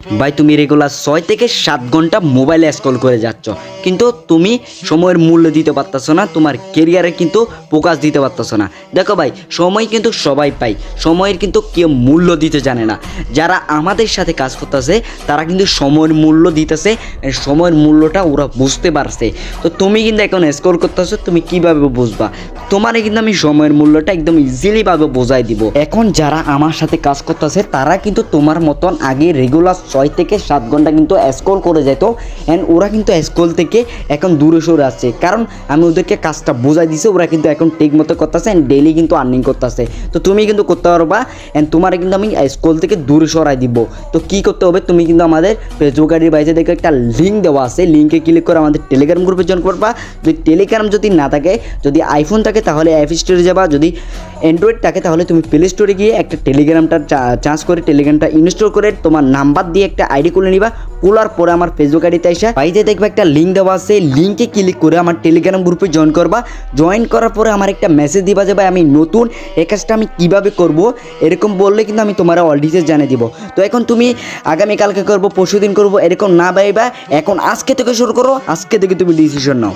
ভাই তুমি রেগুলার 6 থেকে 7 ঘন্টা মোবাইলে স্ক্রল করে যাচ্ছ, কিন্তু তুমি সময়ের মূল্য দিতে পারতেছো না, তোমার কেরিয়ারে কিন্তু ফোকাস দিতে পারতেছো না। দেখো ভাই, সময় কিন্তু সবাই পায়, সময়ের কিন্তু কেউ মূল্য দিতে জানে না। যারা আমাদের সাথে কাজ করতেছে তারা কিন্তু সময়ের মূল্য দিতেছে, সময়ের মূল্যটা ওরা বুঝতে পারছে। তো তুমি কিন্তু এখন স্ক্রল করতেছো, তুমি কিভাবে বুঝবা? তোমারে কিন্তু আমি সময়ের মূল্যটা একদম ইজিলিভাবে বোঝাই দিব। এখন যারা আমার সাথে কাজ করতেছে তারা কিন্তু তোমার মতন আগে রেগুলার 6 থেকে 7 ঘন্টা কিন্তু স্ক্রল করে যেত, অ্যান্ড ওরা কিন্তু স্ক্রল থেকে এখন দূরে সরে আসছে, কারণ আমি ওদেরকে কাজটা বোঝাই দিছি। ওরা কিন্তু এখন ঠিক মতো করতেছে অ্যান্ড ডেইলি কিন্তু আর্নিং করতেছে। তো তুমি কিন্তু করতে পারবা, অ্যান্ড তোমার কিন্তু আমি স্ক্রল থেকে দূরে সরাই দিব। তো কী করতে হবে, তুমি কিন্তু আমাদের ফেসবুক আইডির বাইরে দেখে একটা লিঙ্ক দেওয়া আছে, লিঙ্কে ক্লিক করে আমাদের টেলিগ্রাম গ্রুপে জয়েন করবা। যদি টেলিগ্রাম যদি না থাকে, যদি আইফোন থাকে তাহলে অ্যাপ স্টোরে যাবা, যদি অ্যান্ড্রয়েড থাকে তাহলে তুমি প্লে স্টোরে গিয়ে একটা টেলিগ্রামটা চার্জ করে টেলিগ্রামটা ইনস্টল করে তোমার নাম্বার দিয়ে একটা আইডি খুলে নিবা। খোলার পরে আমার ফেসবুক আইডিতে এসে বাইরে দেখবে একটা লিঙ্ক দেওয়া আছে, লিঙ্কে ক্লিক করে আমার টেলিগ্রাম গ্রুপে জয়েন করবা। জয়েন করার পরে আমার একটা মেসেজ দিবা যে ভাই আমি নতুন, এই কাজটা আমি কীভাবে করব, এরকম বললে কিন্তু আমি তোমার অল ডিটেলস জানিয়ে দিব। তো এখন তুমি আগামীকালকে করবো, পরশু দিন করবো, এরকম না ভাইবা, এখন আজকে থেকে শুরু করো, আজকে থেকে তুমি ডিসিশন নাও।